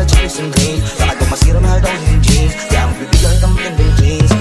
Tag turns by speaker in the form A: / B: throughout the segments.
A: pala chicks and green. Bakit mo masira mahal daw yung jeans? Kaya ang bibigyan kang matinding jeans.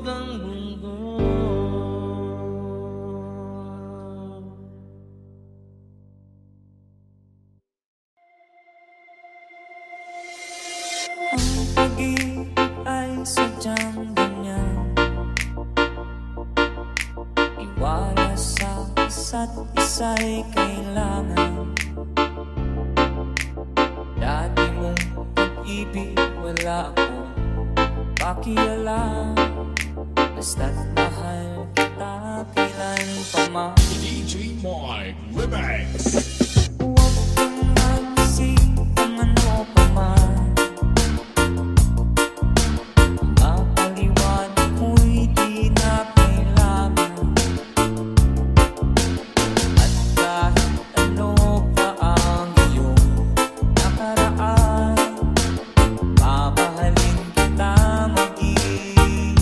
B: ang mundo. Ang pag-ibig ay sadyang ganyan, iwala sa isa't isa'y kailangan. Dati mong pag-ibig wala akong pakialam, basta't mahal kita kailan pa man.
C: DJ Mike Remix.
B: Huwag kang mag-isip kung ano pa man, mapaliwanag mo'y di na kailangan. At kahit ano pa ang iyong nakaraan, mamahalin kita maging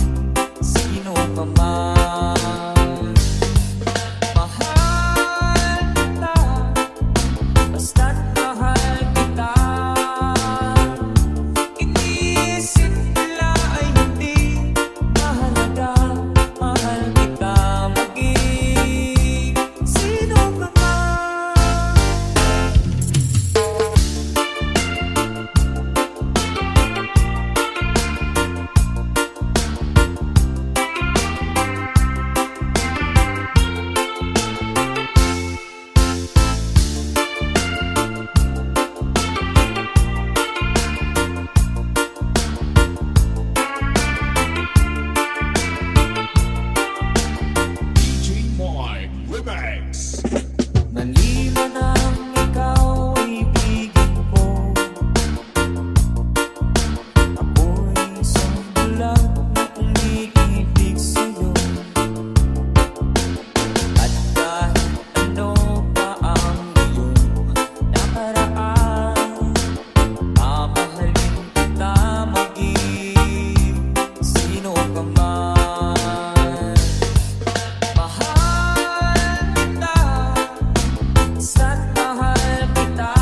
B: sino pa man. Mahal kita, basta't mahal kita. Iniisip nila ay hindi mahalaga. Mahal kita maging sino pa man.
C: DJ Mike Remix.
B: Maliban ang ikaw ay ibigin ko, ako'y isang bulag na umiibig sa'yo. At kahit ano pa ang iyong nakaraan, mamahalin kita maging sino ka man. Mahal kita, basta't mahal kita.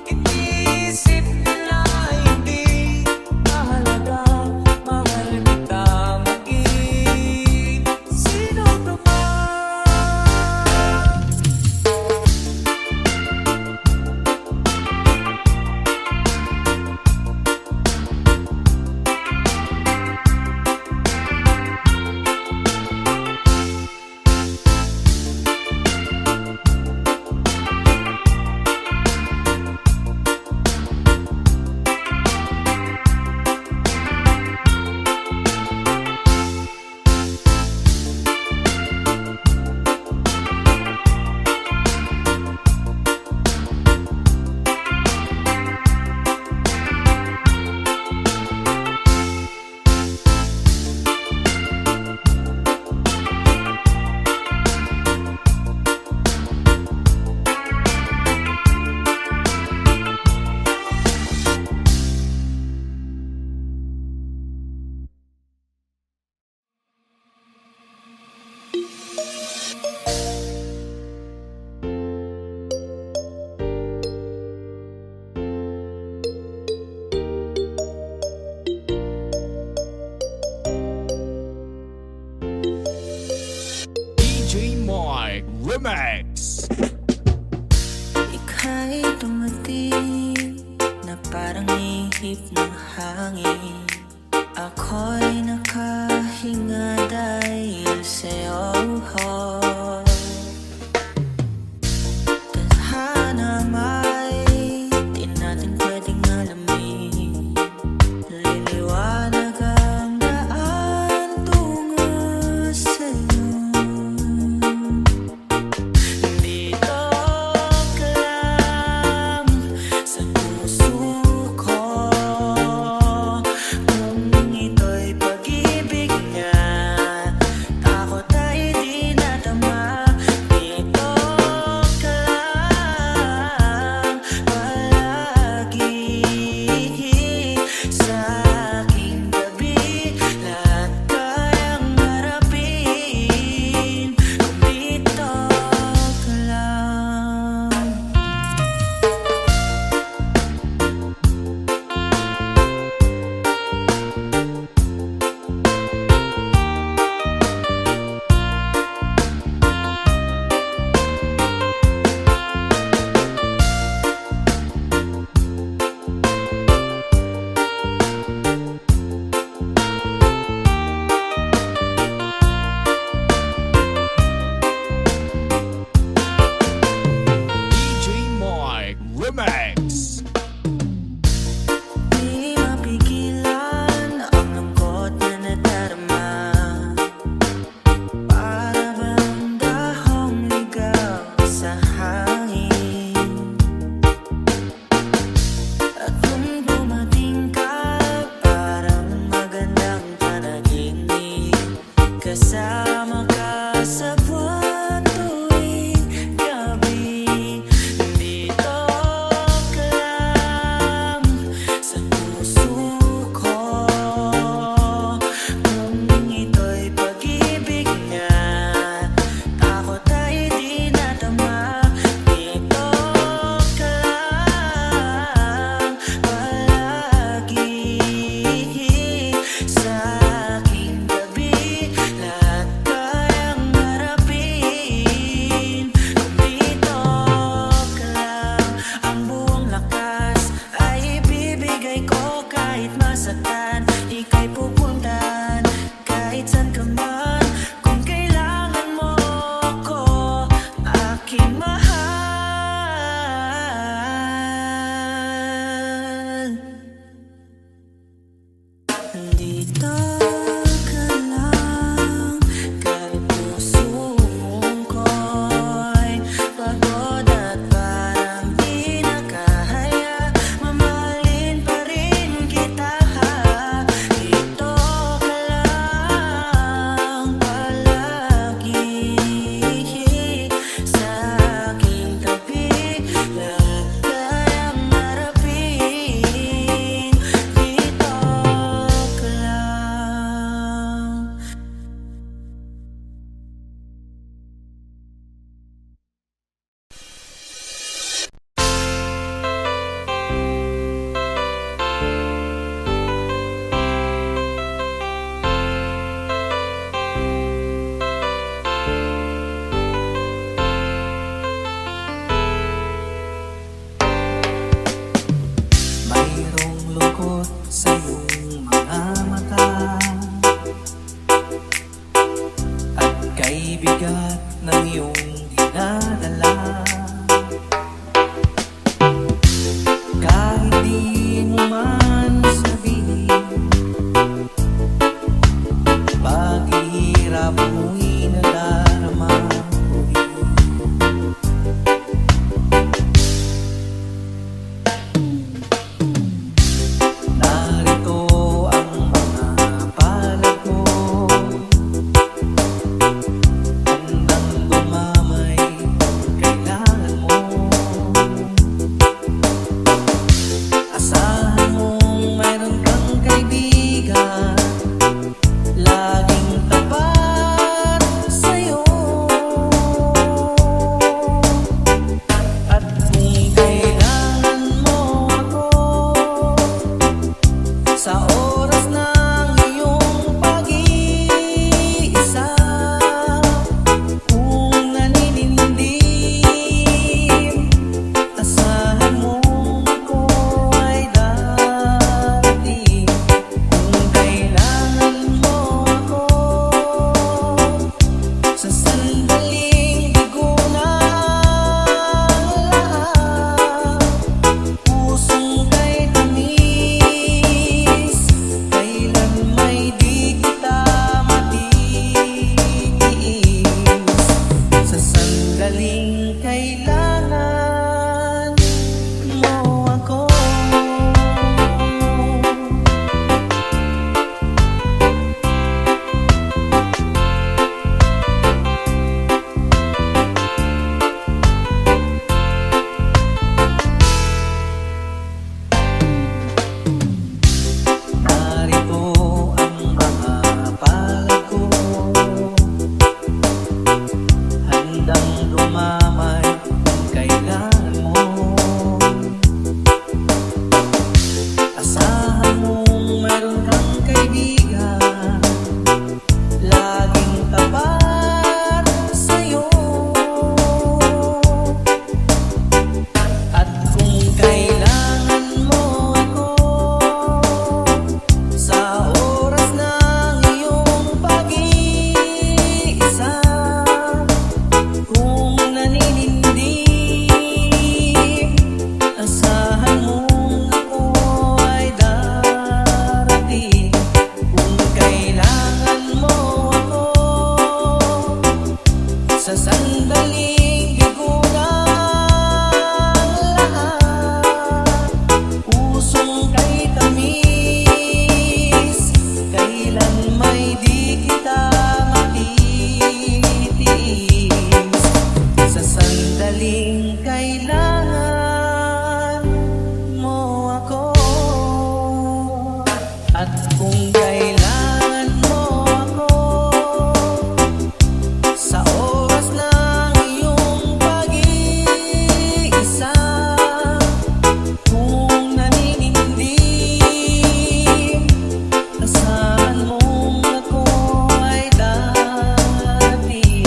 B: Iniisip nila ay hindi mahalaga. Mahal kita maging sino ka man.
C: DJ Mike Remix.
D: Ika'y dumating na parang ihip ng hangin. Ako'y nakahinga dahil sa'yo. Tadhana may di natin pwedeng alamin. Liliwanag ang daan tungo sa'yo. Dito ka lang sa puso ko. Kung ito'y pag-ibig nga, takot ay di natama. kahit masaktan, ika'y pupuntahan kahit saan ka man. Kung kailangan mo ko, aking mahal. Dito ka lang, kahit puso ko'y pagod at parang di nakahaya, mamahalin pa rin kita. Dito ka lang palagi sa aking tabi, lahat kayang harapin. Dito ka lang.
E: Mayroong lungkot sa iyong mga mata at kay bigat ng iyong dinadala. Kahit di mo man sabihin, paghihirap mo'y nadarama ko rin. Narito ang mga palad mo, handang dumamay kung kailangan mo. Asahan mong mayroon kang kaibigan, laging tapat sa'yo. At kung kailangan mo ako, sa oras ng iyong pag-iisa, kung naninindim, asahan mong ako ay darating. Kung kailangan mo ako, sa sandaling bigo na lahat, pusong kay tamis, kailan may di kita matitiis. Sa sandaling kailangan mo ako. Narito ang mga palad ko, handang dumamay kung kailangan mo. Asahan mong mayroon kang kaibigan, laging tapat sa'yo. At kung kailangan mo ako, sa oras ng iyong pag-iisa, kung naninindim, asahan mong ako ay darating. Kung kailangan mo ako, sa sandaling bigo na lahat, pusong kay tamis, kailan may di kita matitiis. Sa sandaling kailangan mo ako, at kung kailangan mo ako, sa oras ng iyong pag-iisa, kung naninindim, asahan mong ako ay darating.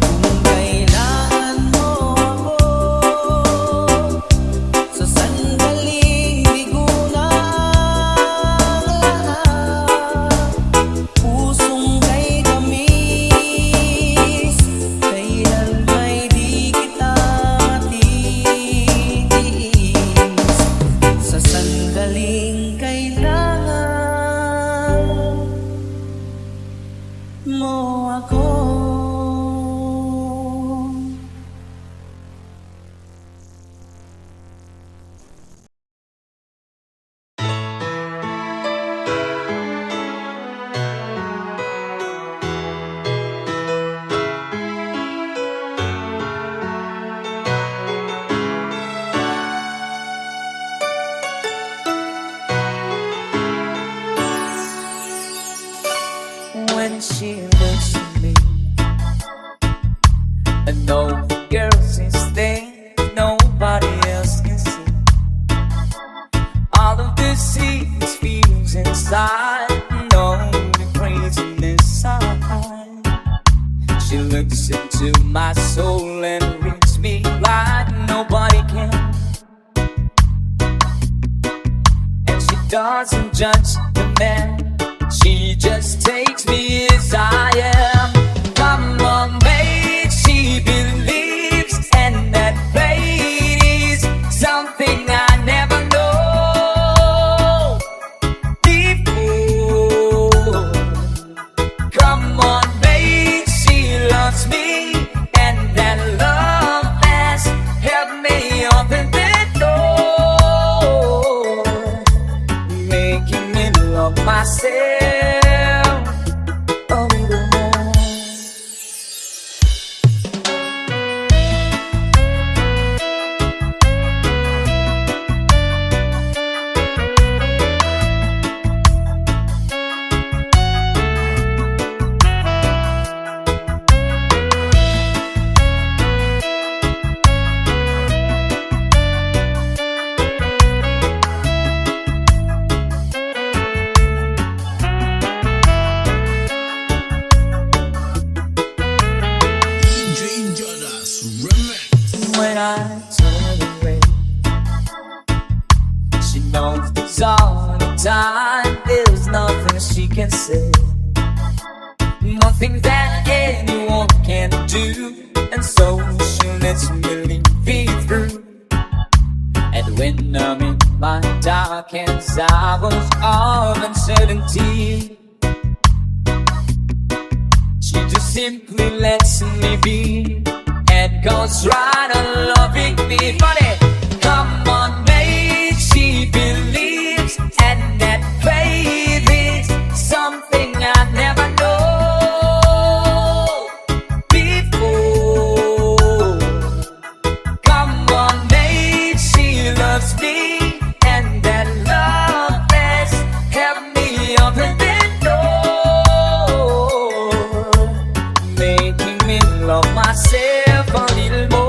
E: Kung kailangan mo ako, sa sandaling bigo na
B: when she looks at me. And no girl since then, nobody else can see all of the secrets feels inside. No crazy inside. She looks into my soul and reads me like nobody can. And she doesn't judge the man, she just takes me as I am. Come on, babe, she believes, and that faith is something I never know before. Come on, babe, she loves me, and that love has helped me open the door, making me love myself a little more.
C: DJ Jonas Remix.
B: When I turn away, she knows this all the time. There's nothing she can say, nothing that anyone can do, and so she lets me leave it through. And when I'm in my darkest hours of uncertainty, she just simply lets me be and goes right on loving me. Funny, come on, babe, she believes, and that faith is something I never know before. Come on, babe, she loves me, and that love has helped me open the door, making me love myself a little more.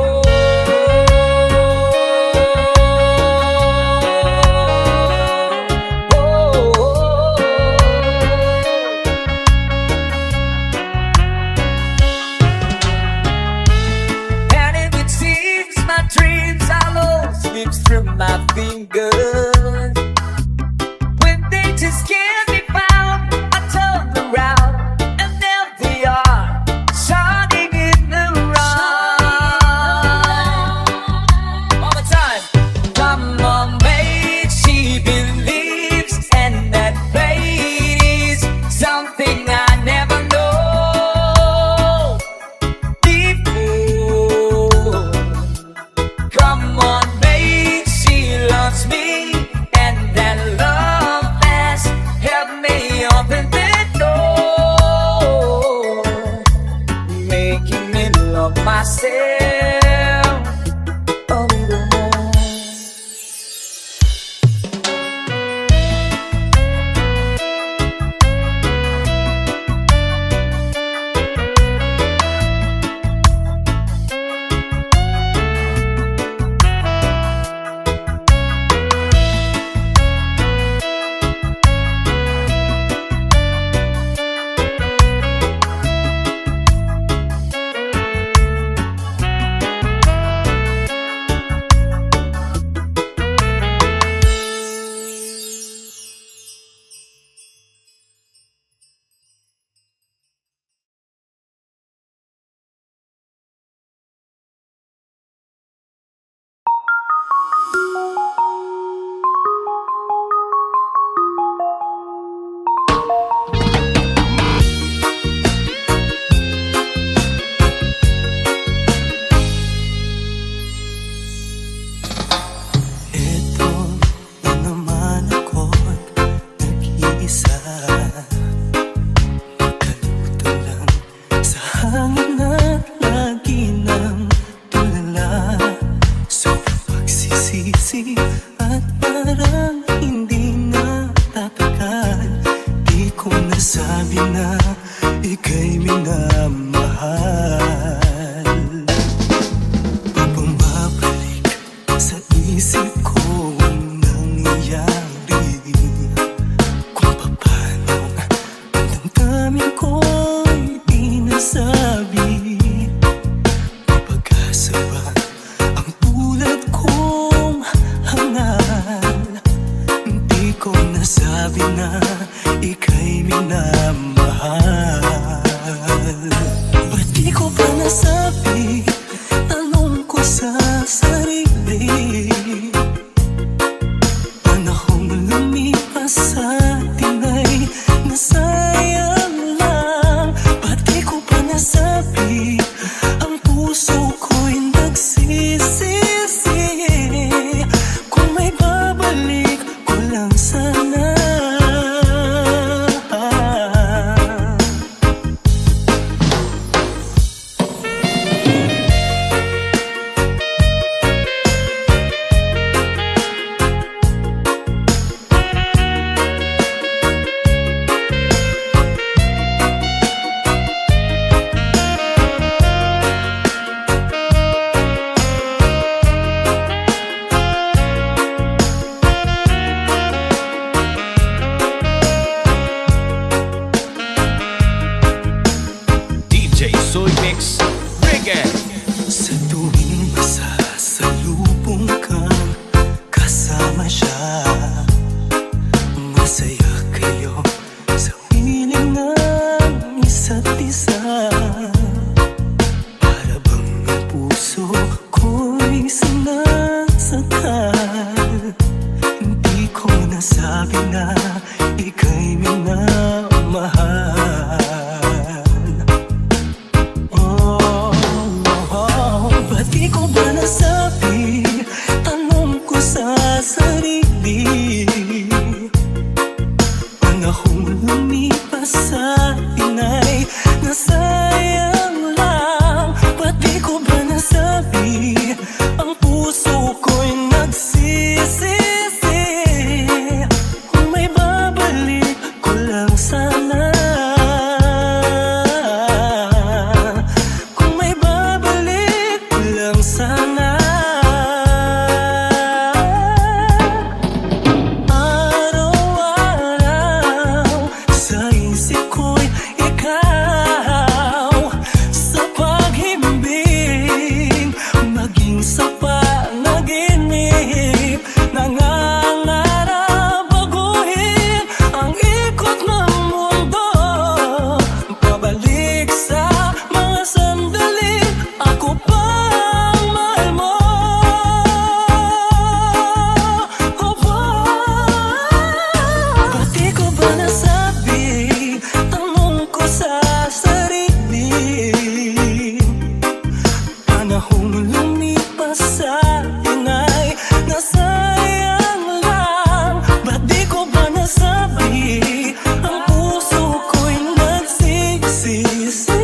E: ika'y minamahal. Bumabalik sa isip kong nangyayari kung paano ang damdamin ko'y di nasabi. May pag-asa ba ang tulad kong hangal? Di ko nasabi na ika'y minamahal. Ba't di ko pa nasabi? Tanong ko sa sarili. Panahong lumipas sa atin ay nasayang lang. Ba't di ko pa nasabi? Ang puso ko'y nagsisisi. Kung may babalik ko lang sana.
C: DJ Soy Mix Reggae.
E: Sa tuwing masasalubong kang kasama siya, masaya kayo sa piling ng isa't isa. Para bang ang puso ko'y sinasakal. Hindi ko nasabi na ika'y minamahal. Ba't di ko ba nasabi? Tanong ko sa sarili. Panahong lumipas sa atin ay nasayang lang. Ba't di ko ba nasabi? Ang puso ko'y nagsisisi. Kung may babalik ko lang sana. Kung may babalik ko lang sana. Araw-araw sa isip ko'y ikaw. Sa paghimbing, maging sa panaginip, nangangarap baguhin ang ikot ng mundo. Pabalik sa mga sandaling ako pang mahal mo. Ba't di ko ba nasabi? Tanong ko sa sarili. Panahong lumipas sa atin ay nasayang lang. Ba't di ko ba nasabi? Ang puso ko'y nagsisisi.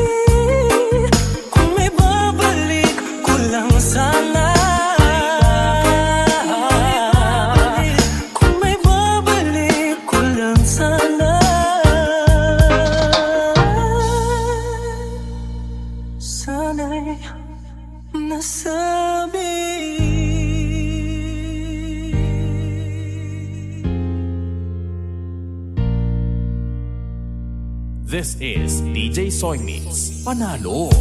E: Kung may babalik ko lang sana. Kung may babalik ko lang sana. Sana'y nasabi.
C: This is DJ Soy Mix Panalo.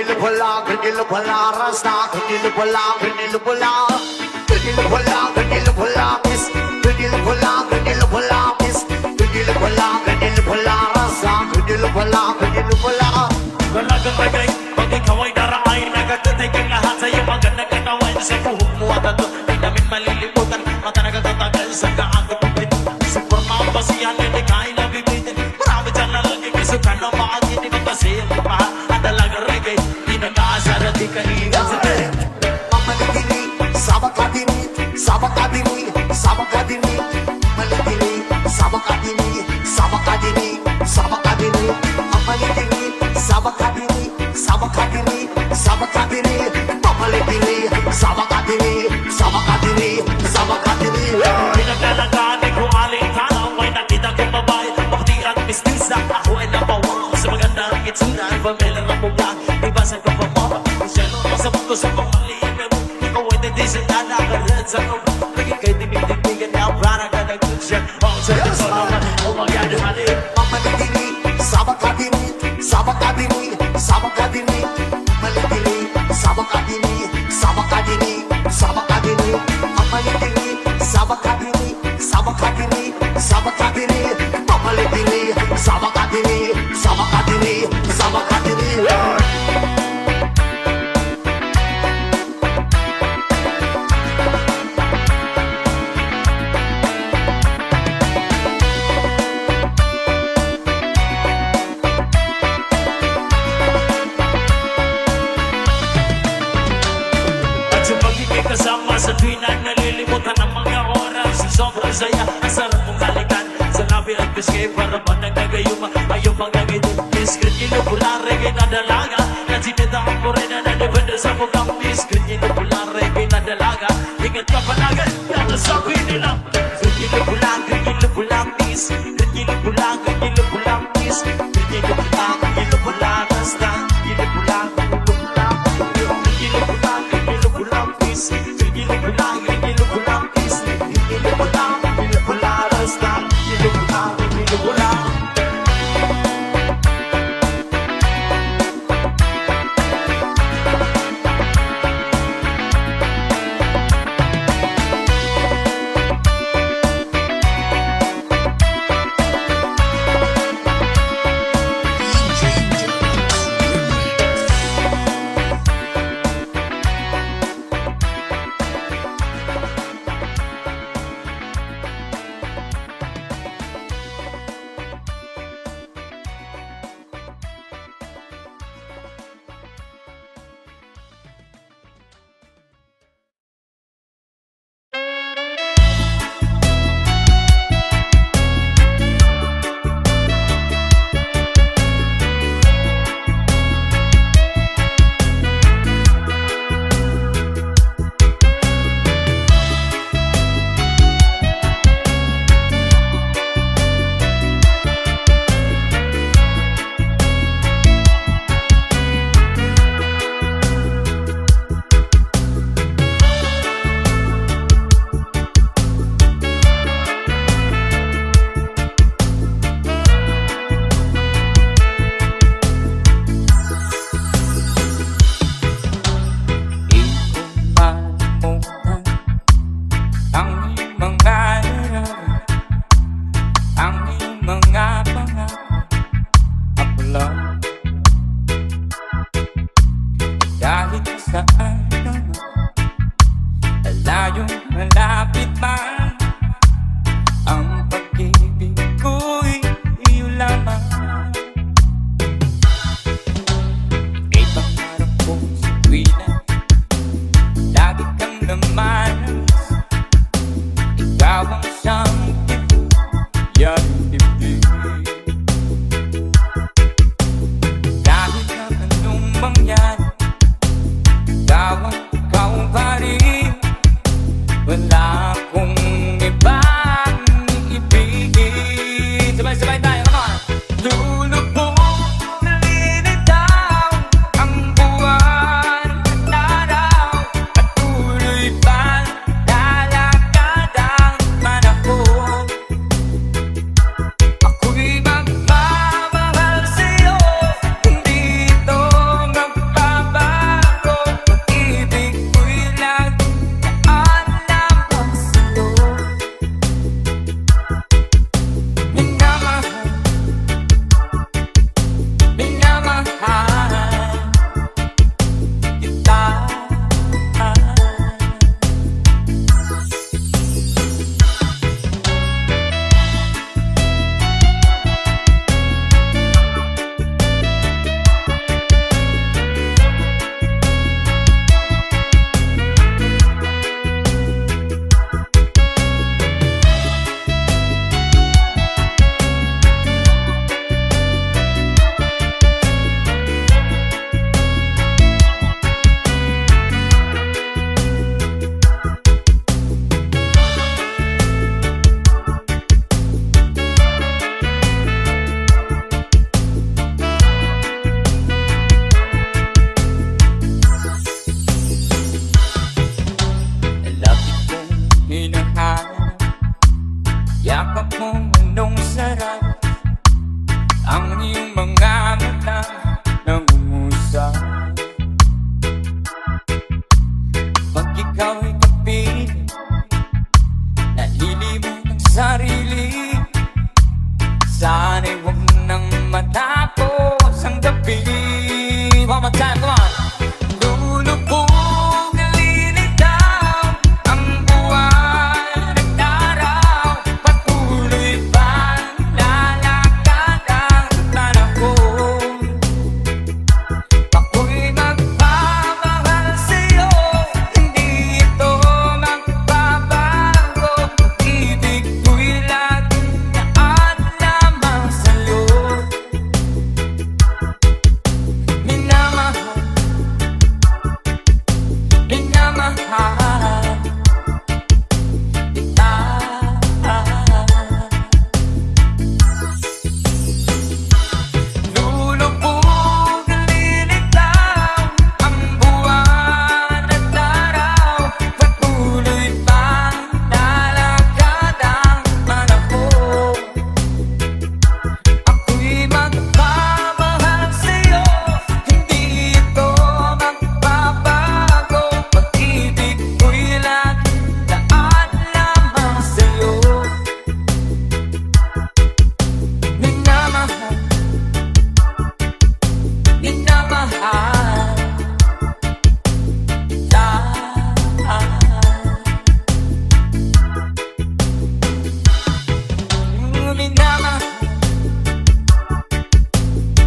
A: Granil pala, rasta. Granil pala, miss. Granil pala, miss. Granil pala, rasta. Granil pala.
F: Galagang bagay, pag ikaw ay naraay Nagagatay kang lahat sa iyong magandang katawan Sa buhok mo at ato, di namin malilimutan Mata nagkakatagal sa kaagap ng pito Sa forma ang basihan, hindi kain na bibitin Marami dyan lalagay, kisukan ng maagin Di magpasayang kapahal, at talaga reggae Di nag-aasar at di kahigan sa tere
A: Maligini, sabak kadini, sabak kadini, sabak kadini. Maligini, sabak kadini, sabak kadini, sabak kadini. Maligini, sabak kadini, sabak kadini, sabak kadini. Maligini, sabak kadini, sabak kadini, sabak kadini.
F: Pinaglalagani ko aling tanaw May nakita kong babae, bakti at mistisa Ako ay napawang sa magandang itsura Pamela ng mula, ibasan ko pa mo Siya nung masabot ko sa pamaliin na mo Ikaw ay nadisentada, kared sa nung Naging kay timig-timigan niya Para ka nag-tugsyan Ang sa ito naman, umagyari mali
A: Maligini, sabak kadini, sabak kadini, sabak kadini. Maligini, sabak kadini, sabak kadini, sabak kadini. Maligini, sabak kadini, sabak kadini, sabak kadini. Maligini, sabak kadini, sabak kadini, sabak kadini.
F: At sa pagiging kasama sa tuwina Nalilimutan ang mga oras Sa sobrang saya Ang sarap mong halikan Sa labi at piskay Para ba nagagayuma Ayaw pang nagitin Biskrit inupulare Kay nadalaga Natinitang mo rin Na nadepende sa mukhang Biskrit inupulare Kay nadalaga Ingat ka palagan Yan ang sabi nila Inupulang Bis Inupulang Bis Inupulang Basta Inupulang Inupulang Bis Inupulang Bis Inupulang Basta Inupulang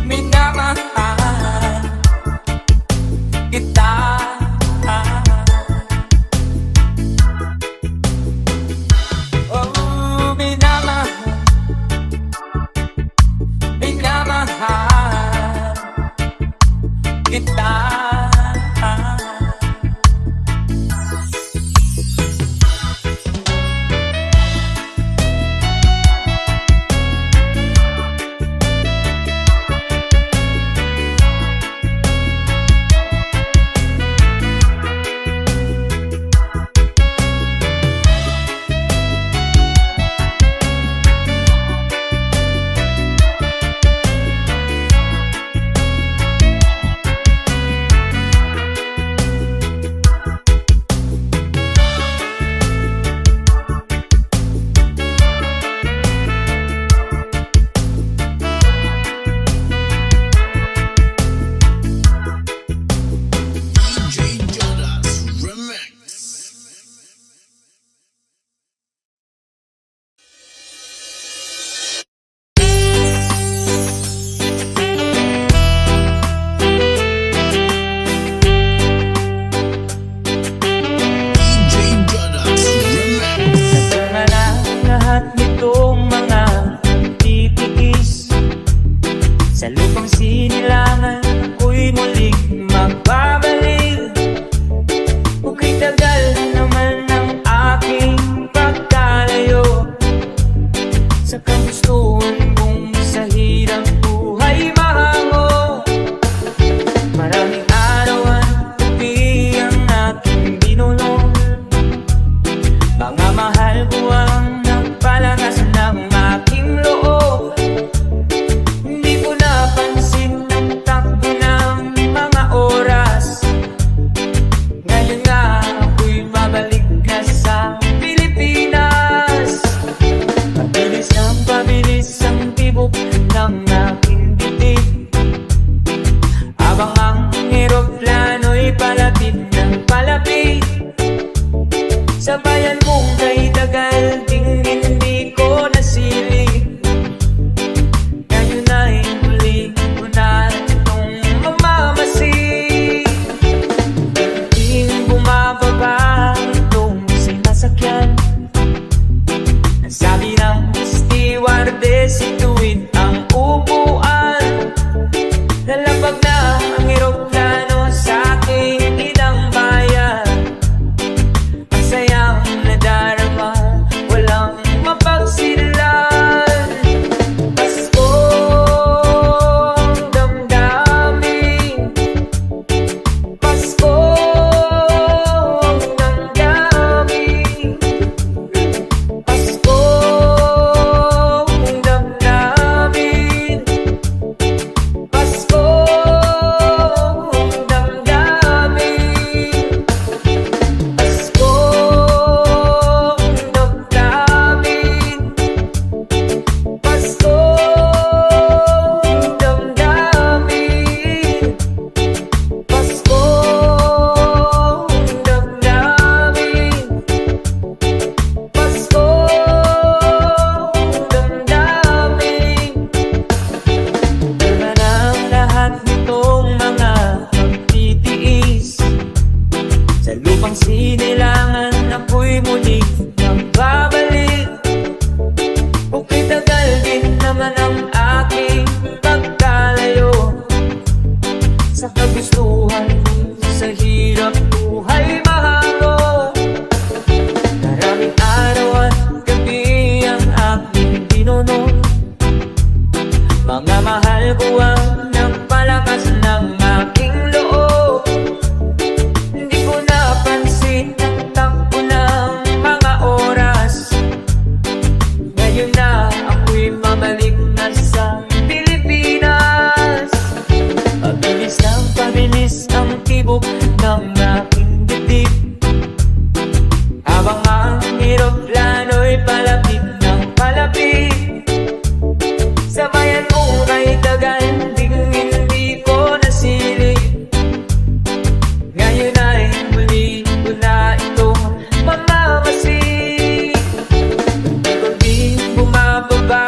B: minamahal kita. Oh, minamahal kita. Lahat nitong mga titiis sa lupang sinilangan, ako'y muling magbabalik. Buka'y tagal naman ng aking pagkalayo sa kagustuhan kong sa hirang buhay mahango. Maraming araw at gabi ang aking binulong, mga mahal ko ang nagpalakas ng aking loob. Hindi ko napansin ang takbo ng mga oras. Ngayon nga ako'y babalik na sa Pilipinas. Pabilis ang tibok ng aking dibdib, habang ang eroplano'y palapit ng palapit. Sa bayan mong kay tagal, hindi ko nasilip. Ngayon ay muli ko na itong mamamasid. Hindi bumababa itong sinasakyan. Ang sabi ng stewardess, ituwid ang upuan. Lalapag na ang eroplano sa aking inang bayan. Sayang nadarama, walang mapagsilan. Paskong damdamin, Paskong damdamin, Paskong damdamin, Paskong damdamin, Pasko. Sa lupang sinilangan, ako'y muling magbabalik. Buka'y tagal din naman ang aking pagkalayo sa kagustuhan sa hirap buhay mahango. Maraming araw at gabi ang aking binunod, mga mahal ko ang nagpalakas ng aking loob. Hindi ko napansin ang takbo ng mga oras. Ngayon na ako'y mabalik na sa Pilipinas. Pabilis ang tibok ng aking dibdib, habang ang eroplano'y palapit ng palapit. Sa bayan mong kay tagal, hindi ko nasilip. Ngayon ay muli ko na itong mamamasid. Gabi bumababa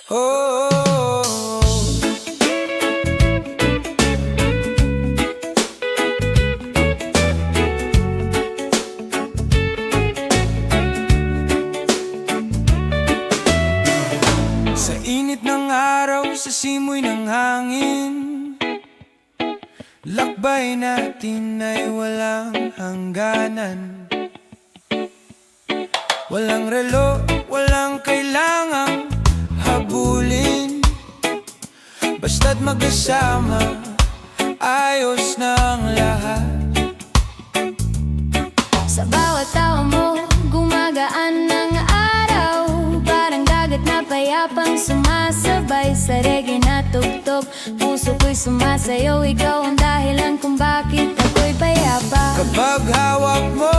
D: Oh, sa init ng araw, sa simoy ng hangin, lakbay natin ay walang hangganan. Walang relo, walang kailangang habulin. Basta't magkasama, ayos na ang lahat.
G: Sa bawat tawa mo, gumagaan ng araw. Parang dagat na payapang sumasabay sa reggae na tugtog. Puso ko'y sumasayaw, ikaw ang dahilan kung bakit ako'y payapa.
D: Kapag hawak mo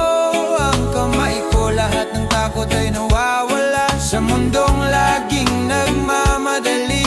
D: ang kamay ko, lahat ng takot ay nawawala. Sa mundong laging nagmamadali,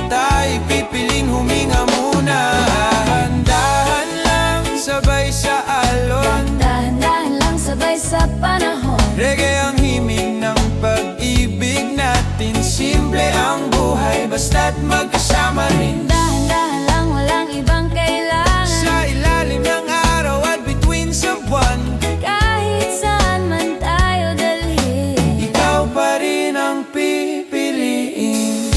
D: tayo'y pipiling huminga muna. Dahan-dahan lang, sabay sa alon.
G: Dahan-dahan lang sabay sa panahon.
D: Reggae ang himig ng pag-ibig natin. Simple ang buhay, basta't magkasama rin.
G: Dahan-dahan lang, walang ibang kailangan.
D: Sa ilalim ng araw at bituin sa buwan,
G: Kahit saan man tayo dalhin,
D: ikaw pa rin ang pipiliin.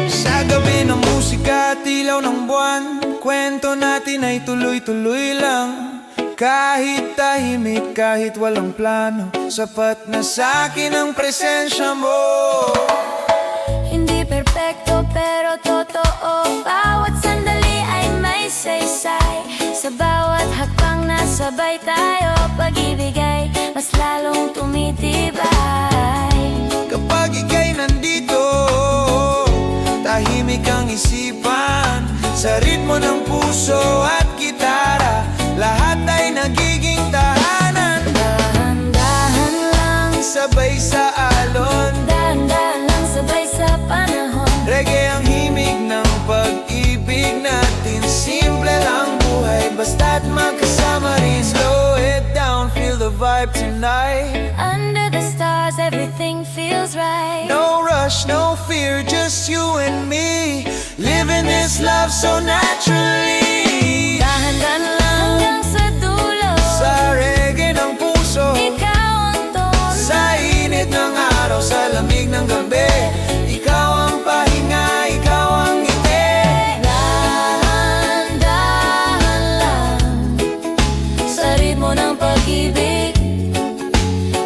D: Sa gabi ng musika at ilaw ng buwan, kwento natin ay tuloy-tuloy lang. Kahit tahimik, kahit walang plano, sapat na sa'kin ang presensya mo.
G: hindi perpekto pero totoo. Bawat sandali ay may saysay. Sa bawat hakbang na sabay tayo, pag-ibig ay mas lalong tumitibay.
D: Kapag ika'y nandito, tahimik ang isipan. Sa ritmo ng puso at gitara, lahat ay nagiging tahanan.
G: Dahan-dahan lang,
D: Sabay sa alon,
G: dahan-dahan lang sabay sa panahon.
D: reggae ang himig ng pag-ibig natin. Simple lang buhay, basta't magkasama rin. Slow it down, feel the vibe tonight.
G: Under the stars, everything feels right.
D: No rush, no fear, just you and me, living this love so naturally.
G: Dahan-dahan lang hanggang sa dulo.
D: Sa reggae ng puso,
G: Ikaw ang tono.
D: sa init ng araw, sa lamig ng gabi, ikaw ang pahinga, ikaw ang ngiti.
G: Dahan-dahan lang sa ritmo ng pag-ibig,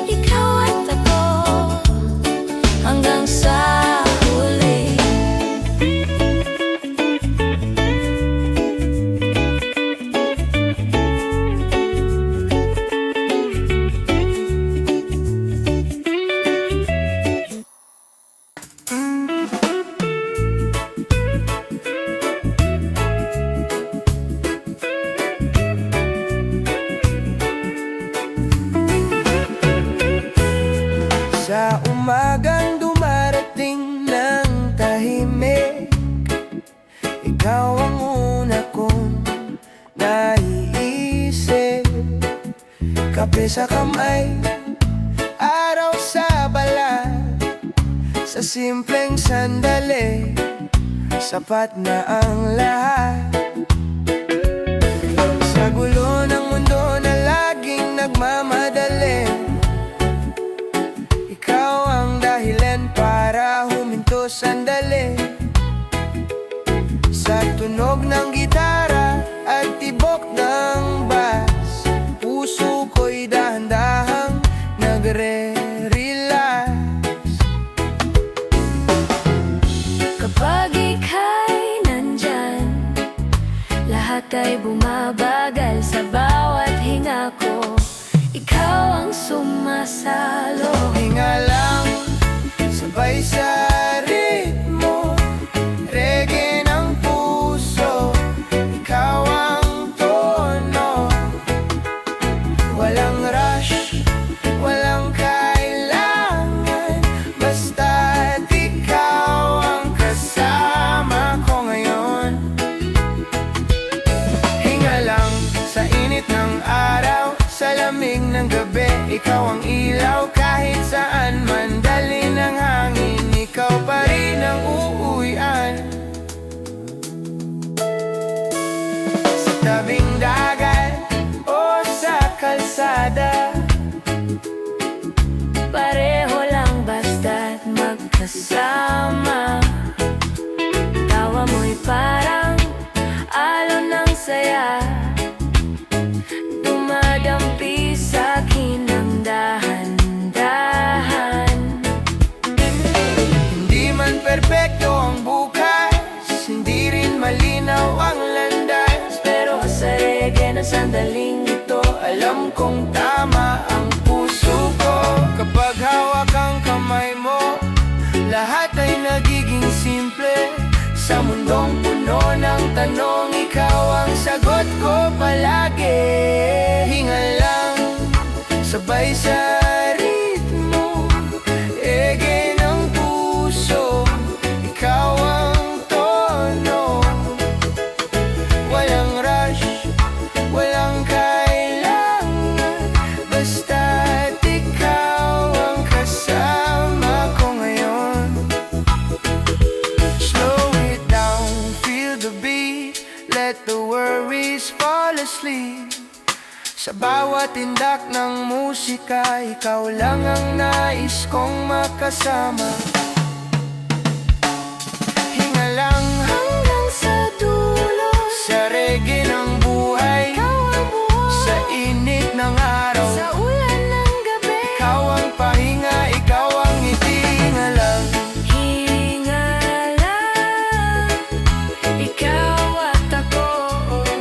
G: ikaw at ako hanggang sa huli.
D: Sa umagang dumarating ng tahimik, ikaw ang una kong naiisip. Kape sa kamay, araw sa balat, sa simpleng sandali, sapat na ang lahat. Sa gulo ng mundo na laging nagmamadali, ikaw ang dahilan para huminto sandali. Sa tunog ng gitara at tibok ng bass, puso ko'y dahan-dahang nagre-relax.
G: Kapag ika'y nandyan, lahat ay bumabagal. Sa bawat hinga ko, ikaw ang sumasalo.
D: Hinga lang, sabay sa ritmo, reggae ng puso, ikaw ang tono. Walang rush, walang kailangan, basta't ikaw ang kasama ko ngayon. ikaw ang ilaw kahit saan man dalhin ng hangin. Ikaw pa rin ang uuwian. Sa tabing dagat o sa kalsada,
G: Pareho lang basta't magkasama. Tawa mo'y parang alon ng saya, dumadampi sa'kin ng dahan-dahan.
D: hindi man perpekto ang bukas, hindi rin malinaw ang landas,
G: Pero sa reggae na sandaling ito,
D: alam kong tama ang puso ko. Kapag hawak ang kamay mo, lahat ay nagiging simple. Sa mundong puno ng tanong, ikaw ang sagot ko palagi. Hinga lang, sabay sa ritmo, ege ng puso, ikaw ang tono. Walang rush, walang kailangan, basta't ikaw ang kasama ko ngayon. Slow it down, feel the beat, let the worries fall asleep. Sa bawat tindak ng musika, ikaw lang ang nais kong makasama. Hinga lang hanggang sa dulo, sa reggae ng buhay,
G: ikaw ang buhay.
D: sa init ng araw,
G: Sa ulan ng gabi,
D: ikaw ang pahinga, ikaw ang ngiti. Hinga lang,
G: hinga lang, ikaw at ako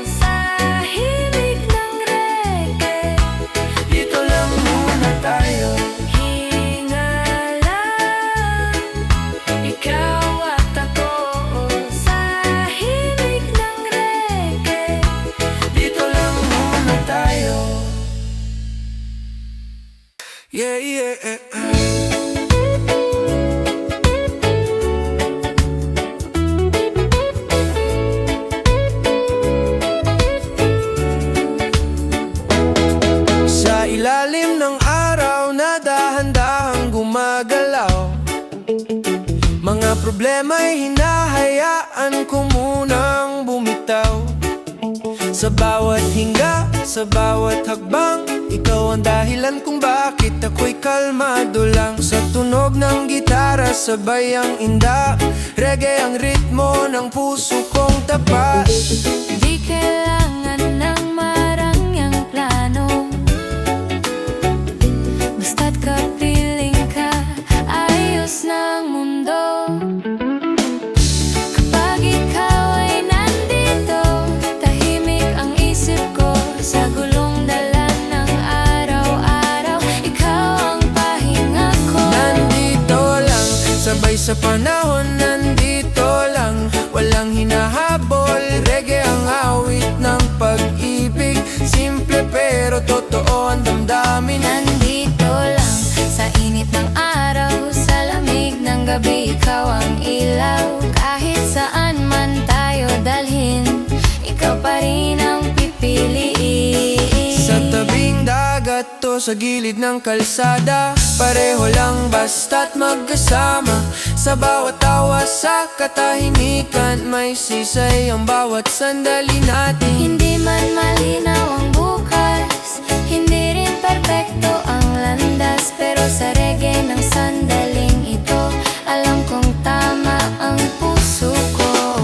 G: sa himig ng reggae.
D: dito lang muna tayo.
G: Hinga lang, ikaw at ako sa himig ng reggae.
D: Dito lang muna tayo. Yeah, yeah. Sa ilalim ng araw na dahan-dahang gumagalaw, mga problema'y hinahayaan ko munang bumitaw. Sa bawat hinga, sa bawat hakbang, ikaw ang dahilan kung bakit ako'y kalmado lang. Sa tunog ng gitara, sabay ang inda, reggae ang ritmo ng puso kong tapat.
G: Di kailangan ng marangyang plano, basta't kapiling ka, ayos ng mundo. Kapag ikaw ay nandito, tahimik ang isip ko sa gulong dala ng araw-araw. Ikaw ang pahinga ko.
D: Nandito lang, sabay sa panahon, nandito lang, walang hinahabol, reggae ang awit ng pag-ibig. Simple pero totoo ang damdamin.
G: Nandito lang, sa init ng araw, sa lamig ng gabi, ikaw ang ilaw. Kahit saan man tayo dalhin, ikaw pa rin ang pipiliin.
D: Sa tabing dagat to sa gilid ng kalsada, pareho lang basta't magkasama. Sa bawat tawa, sa katahimikan, may sisay ang bawat sandali natin.
G: Hindi man malinaw ang bukas, hindi rin perpekto ang landas, pero sa reggae ng sandaling ito, alam kong tama ang puso ko.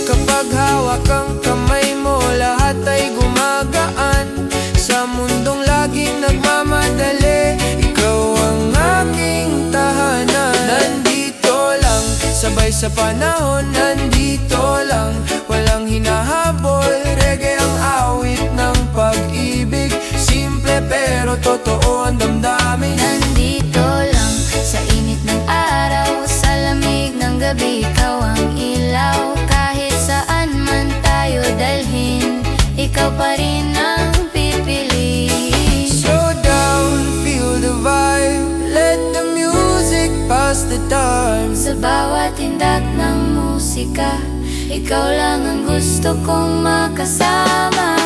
D: Kapag hawak ang kamay mo, lahat ay gumagaan. Sa mundong laging nagmamadali, ikaw ang aking tahanan. Nandito lang, sabay sa panahon, nandito lang, walang hinahabol, reggae ang awit ng pag-ibig. Simple pero totoo ang damdamin.
G: Nandito lang, sa init ng araw, sa lamig ng gabi, ikaw ang ilaw. Kahit saan man tayo dalhin, ikaw pa rin ang pipiliin.
D: Slow down, feel the vibe, let the music pass the time.
G: Sa bawat tindak ng musika, ikaw lang ang gusto kong makasama.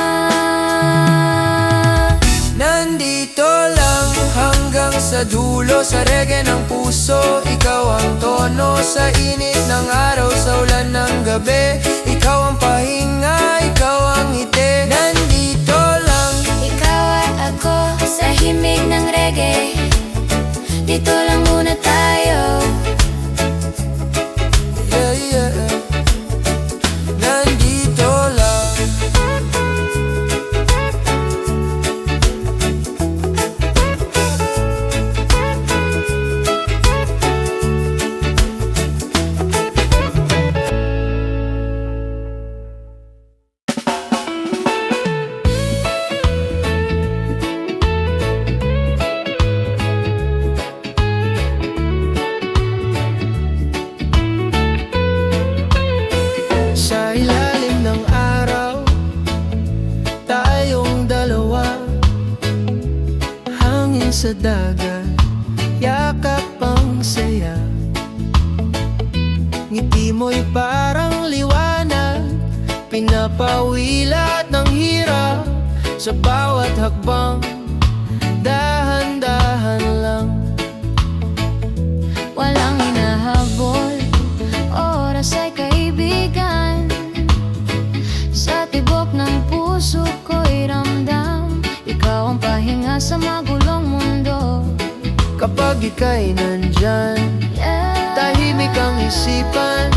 D: Nandito lang, sa dulo, sa reggae ng puso. Ikaw ang tono sa init ng araw, sa ulan ng gabi. Ikaw ang pahinga, ikaw ang ngiti. Nandito lang,
G: Ikaw at ako sa himig ng reggae. Dito lang muna tayo.
D: yeah, yeah. Nandito lang. Sa ilalim ng araw, tayong dalawa. Hangin sa dagat, yakap ang saya. Ngiti mo'y parang liwanag, pinapawilat ng hirap. Sa bawat hakbang, dahan-dahan lang.
G: Walang hinahabol, oras ay kaibigan. Sa tibok ng puso ko'y ramdam. Ikaw ang pahinga sa magulong mundo.
D: Kapag ika'y nandyan,
G: Yeah.
D: tahimik ang isipan.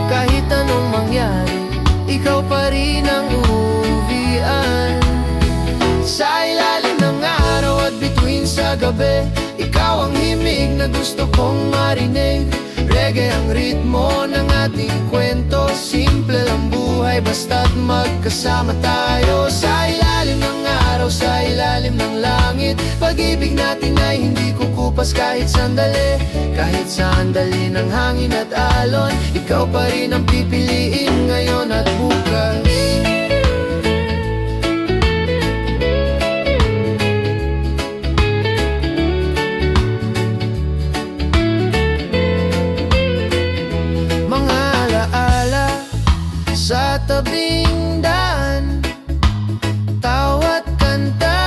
D: Kahit anong mangyari, ikaw pa rin ang uuwian. Sa ilalim ng araw at bituin sa gabi, ikaw ang himig na gusto kong marinig. Reggae ang ritmo ng ating kwento. Simple lang buhay basta't magkasama tayo. Sa ilalim ng araw, sa ilalim ng langit. Pag-ibig natin ay hindi kukupas kahit sandali. Kahit sandali ng hangin at alon, ikaw pa rin ang pipiliin ngayon at bukas. Mga alaala sa tabing daan, tawat kanta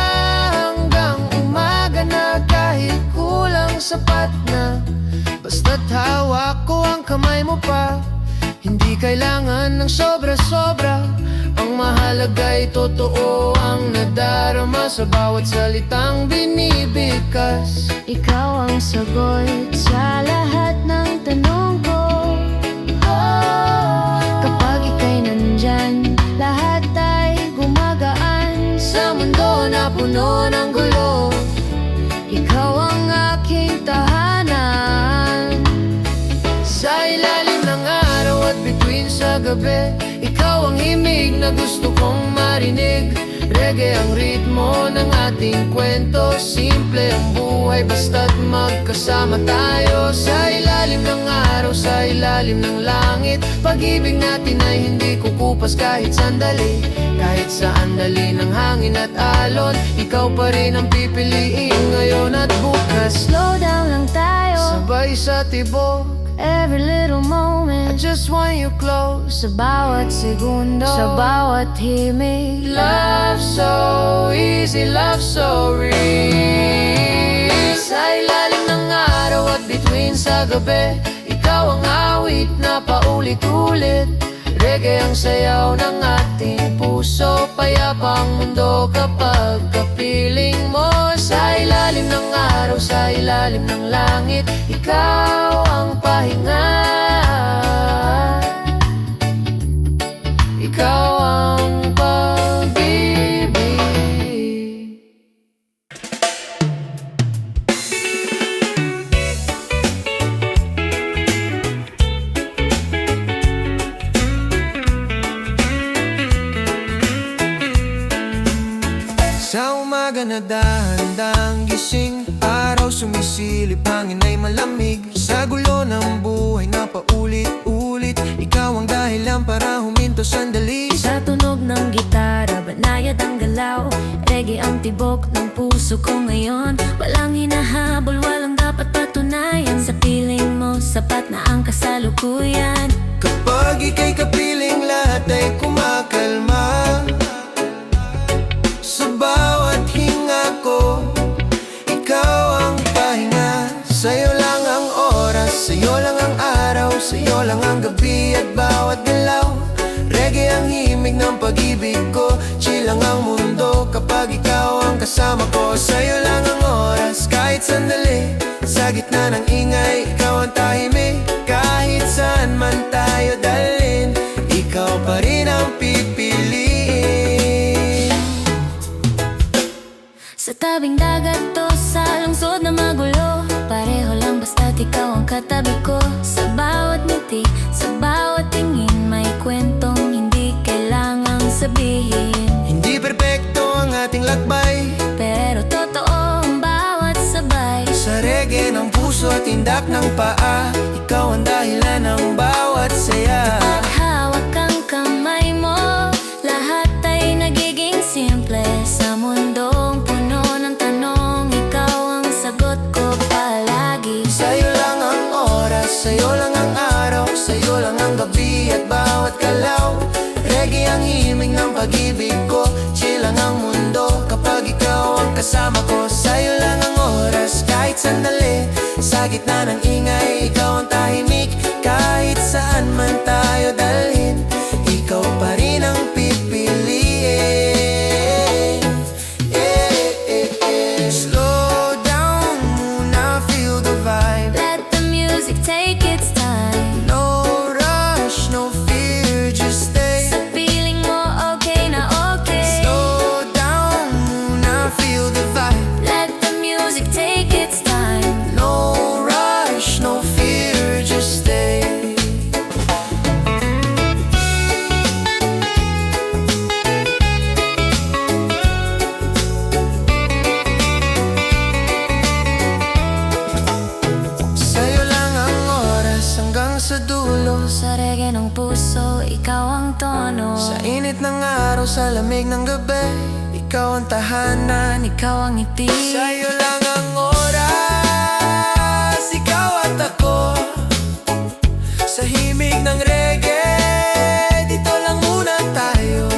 D: hanggang umaga na. Kahit kulang sapat na, basta't hawak ko ang kamay mo pa. Hindi kailangan ng sobra-sobra, ang mahalaga'y totoo ang nadarama sa bawat salitang binibigkas.
G: Ikaw ang sagot sa lahat ng tanong ko. Kapag ika'y nandyan, lahat ay gumagaan. Sa mundo na puno ng gulo, ikaw ang aking tahanan.
D: Sa ilalim ng araw at bituin sa gabi, ikaw ang himig na gusto kong marinig. Reggae ang ritmo ng ating kwento. Simple ang buhay basta't magkasama tayo. Sa ilalim ng araw, sa ilalim ng langit. Pag-ibig natin ay hindi kukupas kahit sandali. Kahit saan dali ng hangin at alon, ikaw pa rin ang pipiliin ngayon at bukas.
G: Slow down lang tayo,
D: Sabay sa tibok,
G: every little
D: I
G: moment.
D: just want you close.
G: Sa bawat segundo, sa bawat himig.
D: Love so easy, love so real. Sa ilalim ng araw at bituin sa gabi, ikaw ang awit na paulit-ulit. Reggae ang sayaw ng ating puso. Payapa ang mundo kapag kapiling mo. Sa ilalim ng araw, sa ilalim ng langit, ikaw ang pahinga. Ikaw ang pag-ibig. Sa umaga na dahan-dahang gising, araw sumisilip, hangin ay malamig. Sa gulo ng buhay na paulit-ulit, ikaw ang dahilan para huminto sandali.
G: Sa tunog ng gitara, banayad ang galaw. Reggae ang tibok ng puso ko ngayon. Walang hinahabol, walang dapat patunayan. Sa piling mo, sapat na ang kasalukuyan.
D: Kapag ika'y kapiling, lahat ay kumakalma. Sa bawat hinga ko, ikaw lang ang araw, sa'yo lang ang gabi at bawat galaw. Reggae ang himig ng pag-ibig ko, chill lang ang mundo kapag ikaw ang kasama ko. Sa'yo lang ang oras, kahit sandali, sa gitna ng ingay, ikaw ang tahimik. Kahit saan man tayo dalhin, ikaw pa rin ang pipiliin.
G: Sa tabing dagat to, sa lungsod na magulo, pareho lang basta't ikaw ang katabi ko. Sa bawat ngiti, sa bawat tingin, may kwentong hindi kailangang sabihin.
D: Hindi perpekto ang ating lakbay,
G: Pero totoo ang bawat sabay.
D: sa reggae ng puso at tindak ng paa, ikaw ang dahilan ng bawat saya.
G: At hawak ang kamay mo, lahat ay nagiging simple. Sa mundong puno ng tanong, ikaw ang sagot ko palagi.
D: Sa'yo lang ang oras, sa'yo lang ang araw, sa'yo lang ang gabi at bawat galaw. Reggae ang himig ng pag-ibig ko, chill lang ang mundo kapag ikaw ang kasama ko. Sa'yo lang ang oras, kahit sandali, sa gitna ng ingay, ikaw ang tahimik. Kahit saan man tayo dalhin, ikaw pa rin ang pipiliin. Slow down muna, feel the vibe.
G: Let the music take its time.
D: No rush, no fear, just stay.
G: Sa feeling mo okay na okay.
D: Slow down muna, feel the vibe.
G: Let the music take its time.
D: No rush, no fear, just stay. Sa'yo lang ang oras hanggang sa dulo,
G: Sa reggae ng puso, ikaw ang tono.
D: sa init ng araw, sa lamig ng gabi, ikaw ang tahanan.
G: Ikaw ang ngiti.
D: Sa'yo lang ang oras, ikaw at ako. Sa himig ng reggae, dito lang muna tayo.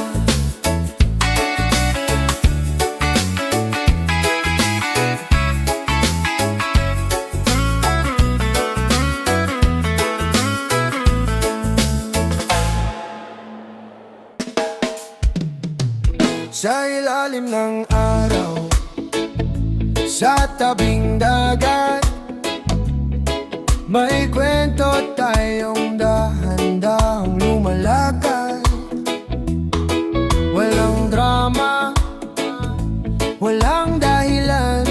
D: Sa ilalim ng araw, sa tabing dagat, may kwento tayong dahan-dahang lumalakad. Walang drama, walang dahilan,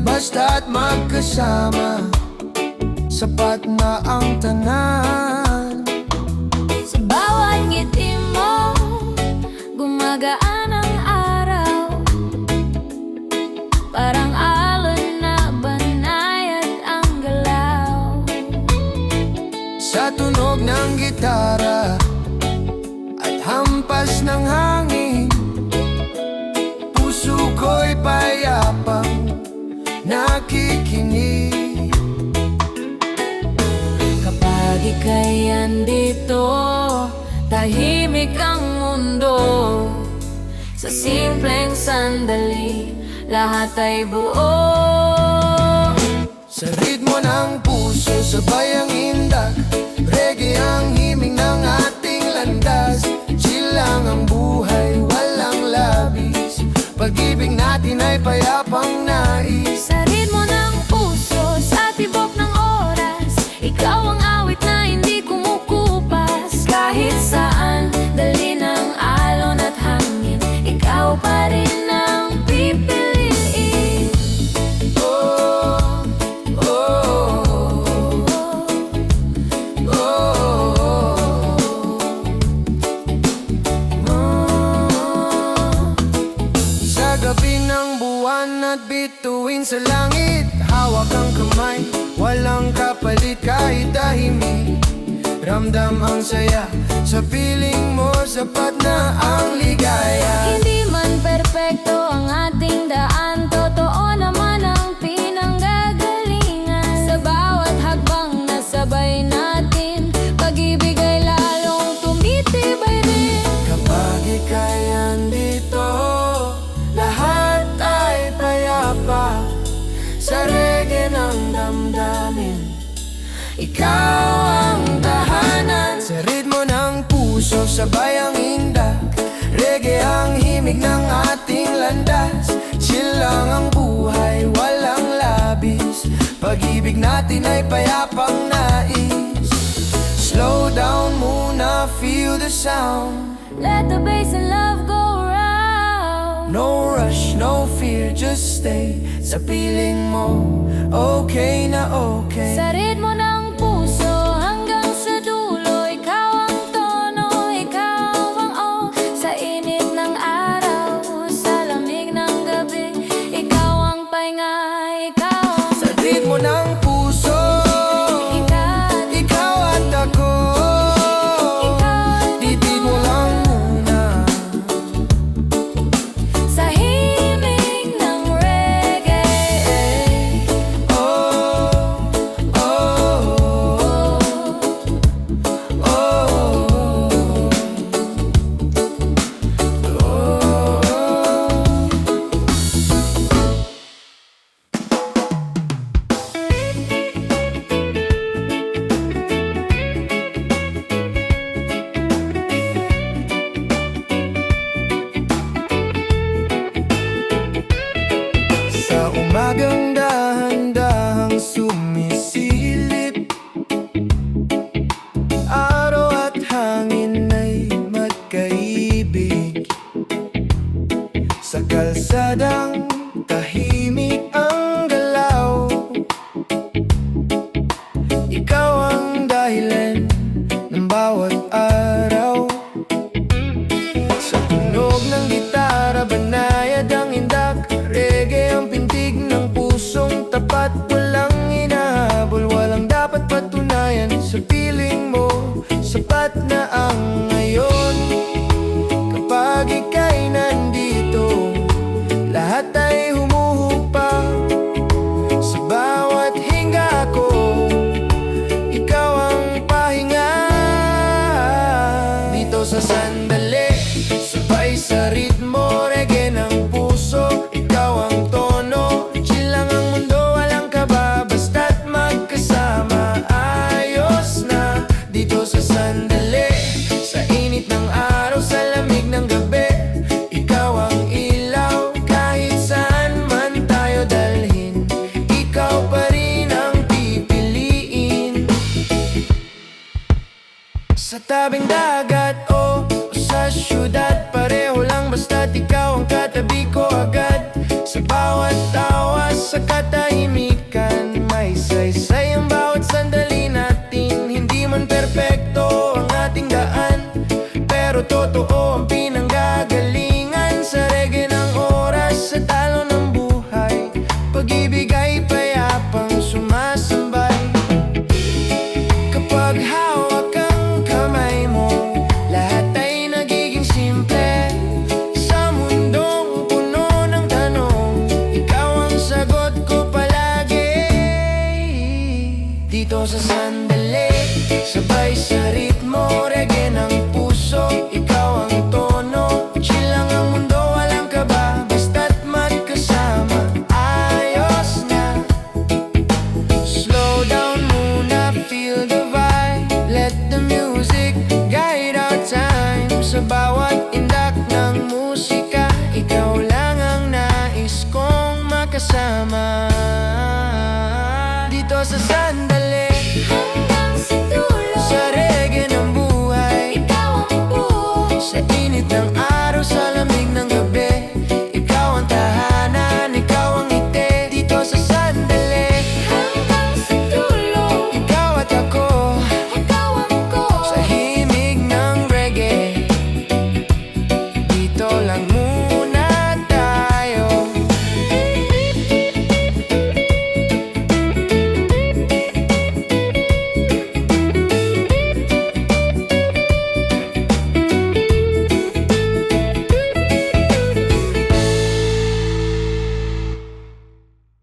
D: basta't magkasama, sapat na ang tanan.
G: Sa bawat ngiti mo, gumagaan ang araw. Parang alon na banayad ang galaw.
D: Sa tunog ng gitara at hampas ng hangin, puso ko'y payapang nakikinig.
G: Kapag ika'y andito, tahimik ang mundo. Sa simpleng sandali, lahat ay buo.
D: Sa ritmo ng puso, sabay ang indak, reggae ang himig ng ating landas. Chill lang ang buhay, walang labis, pag-ibig natin ay payapang nais.
G: Sa ritmo ng puso, sa tibok ng oras, ikaw ang awit na hindi kumukupas. Kahit saan, dali ng alon at hangin, ikaw pa rin ang pipiliin.
D: Oh, oh, oh, oh. Sa gabi ng buwan at bituin sa langit, hawak ang kamay, walang kapalit kahit tahimik. Ramdam ang saya, sa piling mo sapat na ang ligaya.
G: Hindi man perpekto ang ating daan, totoo naman ang pinanggagalingan. Sa bawat hagbang na sabay natin, pag-ibig ay lalong tumitibay rin.
D: Kapag ika'y andito, lahat ay payapa. Sa reggae ng damdamin, ikaw ang tahanan. Sa ritmo ng puso, sabay ang indak. Reggae ang himig ng ating landas. Chill lang ang buhay, walang labis. Pag-ibig natin ay payapang nais. Slow down muna, feel the sound.
G: Let the bass and love go round.
D: No rush, no fear, just stay sa piling mo. Okay na okay.
G: Sa ritmo ng puso hanggang sa dulo, ikaw ang tono, ikaw ang oh. Sa init ng araw, sa lamig ng gabi, ikaw ang pahinga, ikaw ang
D: Sa ritmo ng puso, ikaw at ako. Titid mo lang muna.
G: sa himig ng reggae.
D: Oh, oh, oh, oh, Sa umagang dahan-dahang sumisilip, araw at hangin ay magkaibig. Sa kalsadang tahimik ang galaw, ikaw ang dahilan ng bawat araw. Sa tunog ng gitara, banayad ang indak. Reggae ang pintig ng pusong tapat. Walang hinahabol, walang dapat patunayan. Sa piling mo, sapat na ang ngayon. Kapag ika'y nandito, lahat ay humuhupa. Sa bawat hinga ko, ikaw ang pahinga. Dito sa sandali, sabay sa ritmo, reggae ng puso, ikaw ang tono. Chill lang ang mundo, walang kaba, basta't magkasama, ayos na. Dito sa sandali, sa init ng araw, sa lamig ng gabi, ikaw ang ilaw. Kahit saan man tayo dalhin, ikaw pa rin ang pipiliin. Sa tabing dagat o sa syudad, pareho lang basta't ikaw ang katabi ko agad. Sa bawat tawa, sa katahimikan, may saysay ang bawat sandali natin. Hindi man perpekto ang ating daan, pero totoo ang pinanggagalingan. Sa reggae ng oras, sa talo ng buhay, pag-ibig ay payapang sumasambay. Kapag hawak ang kamay mo, lahat ay nagiging simple. Sa mundong puno ng tanong, ikaw ang sagot ko palagi. Dito sa sandali, sabay sa ritmo, reggae ng